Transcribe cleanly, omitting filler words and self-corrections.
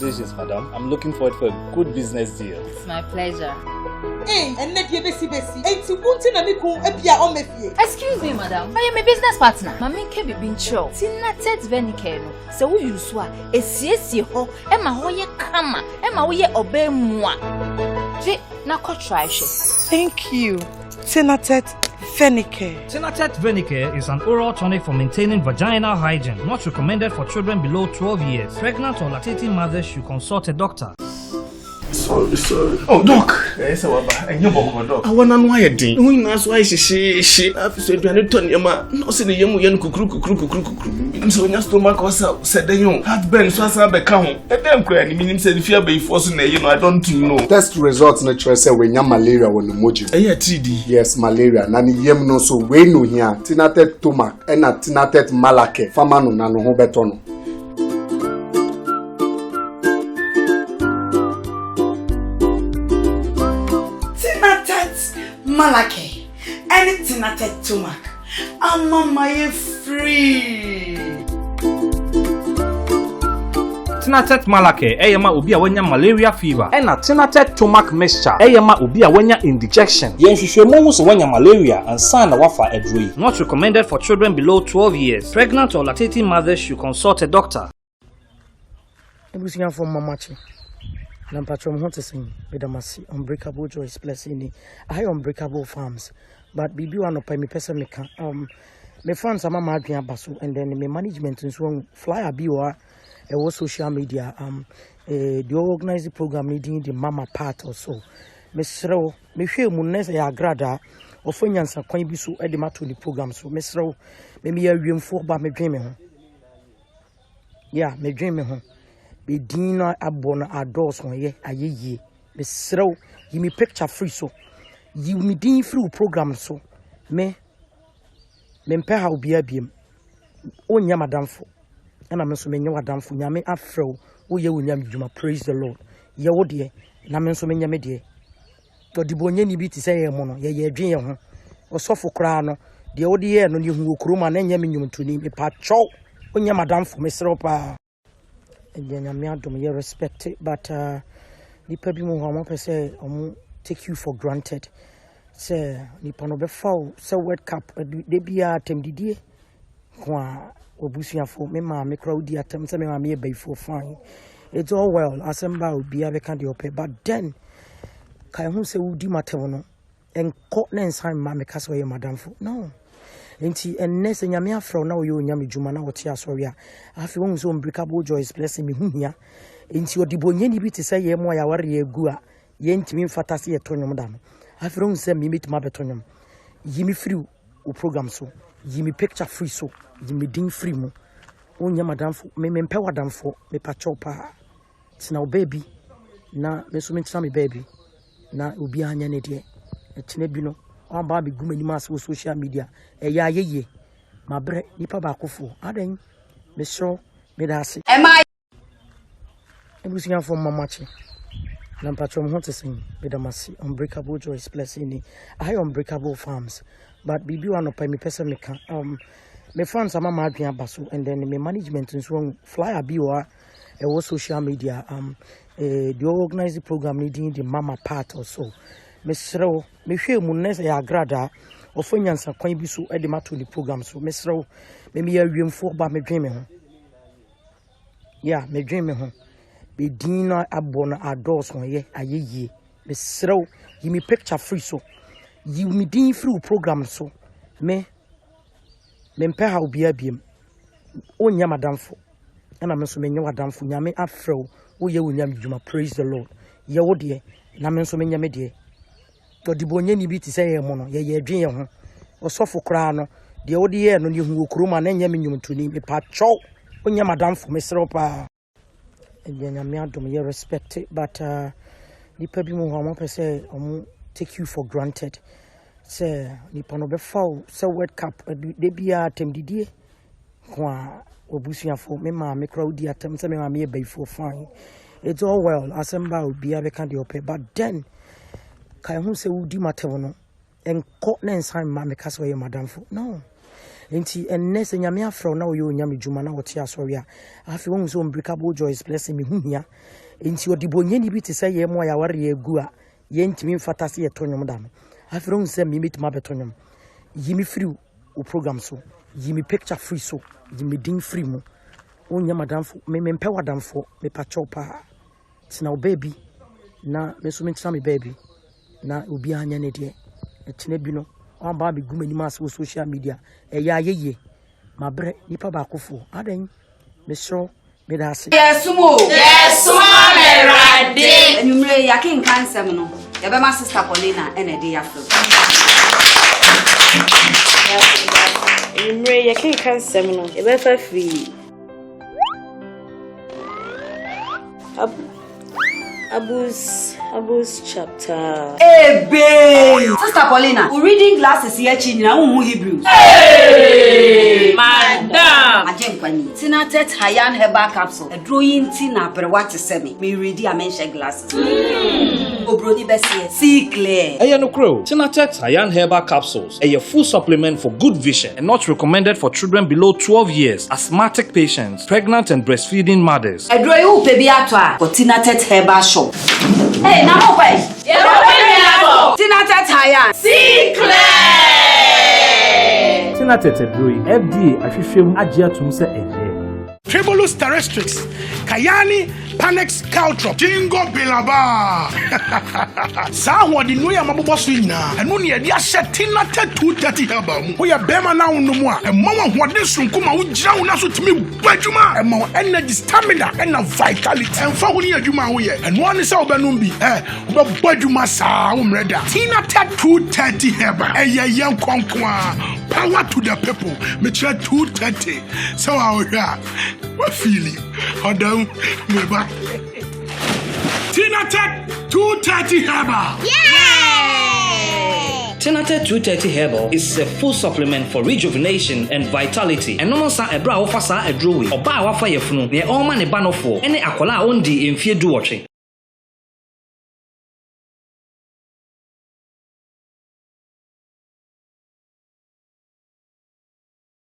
Congratulations, madam. I'm looking forward for a good business deal. It's my pleasure. Hey, and let you besi. Ain't you wanting a miku epia on me fie? Excuse me, madam. I am a business partner. Mami kebi bincho. Tina tet venikeno. Se wo yuswa. Esiesi ho. Ema ho ye kama. Ema wo ye obe mwa. Je na ko try she. Thank you. Tinatet Venicare. Tinatet Venicare is an oral tonic for maintaining vaginal hygiene. Not recommended for children below 12 years. Pregnant or lactating mothers should consult a doctor. Sorry. Oh, doc. Yes, and you book, doc. I want to know your thing. We know why she. I've said, you need to know. No, see the young kukru. So, your stomach was out. Said the young. Had been so as I become. A damn cranny meaning said if you be forcing a, I don't know. Test results natural say when you malaria when the moji. Yeah, TD. Yes, malaria. Nani yem no so we no here. Tinatet Tomac and a Tinatet Malake. Famano nano ho betono. Malake, anything at Tomac. I'm on my free. Tinatet Malake, eyama ubi awenya malaria fever. Ena Tinatet Tomac mixture, eyama ubi awenya indigestion. Yenhwehwemu so wanya malaria and sana wafa edrui. Not recommended for children below 12 years. Pregnant or lactating mothers should consult a doctor. Ebusian from Mamachi. Nampatrom Hontesing, Bedamasi, Unbreakable Joyce Blessing, I Unbreakable Farms. But Bibi one of my person me friends are my basu and then my management is wrong flyer biwa social media the organized program needing the mama part or so. Mesro me feel munes ya grada or finansa kwan bisu edemato the program so mesro me ya wiemfo ba me dream ho. Yeah, me dream ho. Be dinner abona adults on ye aye me srow you me picture free so you me din free program so me mpe ha obi abiem onya madamfo na me so me nya wadamfo nyame afrew wo ye wonyam djuma praise the lord ye wo de na me so me nya me de to dibonya ni bi ti say ye mo no ye adwen ye ho osofo kra no de wo de ye no ne hu okroma na nya me nyumtuni me pa chow onya madamfo me srow pa. And then I'm respect it, but the people who say take you for granted. Say Nippon before so World Cup they be a team did kwa obusia for me ma me crowd di atem say me ma me be for fine. It's all well assemble will be a kind of but then kai hu say udi matem no enko na nsan ma me kasa ye madam for no. Enti ennese nyame afro na oyo nyame djuma na wote asori a afi won so Unbreakable Joyce Blessing me huhia enti odibonye ni bi te say ye mo ya ware egu a ye ntimi mfata se ye tonyom da no afi won se me metima betonyom yimi free o program so yimi picture free so yimi din free mo onya madamfo me mpe wadamfo me pacho pa tina o baby na me so mentina me baby na obi anya ne de etine bi no on ba be gumani mas social media ya yeye mabre nipa ba kofo adan me so me da ase Am I ebusian from Mamachi Nampatrom Hontesing Bedamasi Unbreakable Joyce Blessing I Unbreakable Farms but Bibi one of my person me friends are my basu and then my management is wrong flyer biwa social media the organized program needing the mama part or so. Mesro me hwe munes ya grada ofanyansa kwan bi so edemato the program so mesro me ya wiemfo ba me dwen me ho. Yeah, me dwen me ho. Be dinner abona adults on ye aye mesro you me picture free so you me din free program so me mpe ha obi abiem onya madamfo na me so me nya wadamfo nyame afrew wo ye wonyam djuma praise the lord ye wo de na me so me nya me de to dibonye ni bi ti say ye mo no ye adwen ye ho osofo kra no de wo de ye no ne hu okroma na nya me nyumtuni me pa chow onya madamfo me sro pa and then I'm respect it, but the people who say take you for granted. Say Nippon before so World Cup they be a team did kwa obusia for me ma me crowd di atem say me ma me be for fine. It's all well assemble will be a kind of but then kai hu say udi matem no enko na nsan ma me kasa ye madam for no enti enne se nyame afro na oyo nyame dwuma na wote asori a afi won so Unbreakable Joy is blessing me huhia enti odibonye ni bi te say ye mo ya ware egu a ye ntimi mfata se ye tonyom da no afi won se me metima betonyom yimi free o program so yimi picture free so yimi din free mo onya madamfo me mpe wadamfo me pacho pa tina o baby na me so mentina me baby na obi anya ne de etine bi no on ba be gumani mas social media ya yeye mabre nipa ba kofo adan me sure me da se yes mo merade enumre yakin kansem no ya be ma sister Paulina ene de ya fo enumre yakin kansem no ya be fa free Abus chapter. Hey, babe! Sister Paulina, we reading glasses here, China, who Hebrews. Hey! Madam! Ajenkwani, Tina Tet Hayan Herbal Capsule, a drawing Tina Perwati Semi, me ready a mention glasses. Obroni Bessie, see clear. Ayano Crow, Tinatex Hyan Herbal Capsules, a full supplement for good vision and not recommended for children below 12 years, asthmatic patients, pregnant and breastfeeding mothers. A drawing baby atwa for Tinatex Herbal Shop. Hey, now what? Tinatex Hayan, see clear. Tinatex Edroi, FDA, Ashishim, Ajia Tumse Eje. Tribulus terrestrix, Kayani, Panex Caltrop, Jingo Bilaba. Sawa di no ya mabobo so nyina. Eno ne ye set Tinatex 230 herbal. Wo ya bema na wo no mo a, emma wo hode sunkuma wo gira wo na so timi badwuma. Emma wo energy, stamina, and vitality. Emfa wo ne adwuma wo ye. Eno ne se wo benum bi. Wo be badwuma sa wo mreda. Tinatex 230 herbal. Eye yen konkwa. Power to the people. Me try 230. So I will what feeling? Adam, me back. Tinatex 230 herbal. Yeah! Tinatex 230 herbal is a full supplement for rejuvenation and vitality. And no sa ebra offer sa edrowi. Oba wafa yefunu. Ne all man e banofo. Ene akola ondi emfie duoche.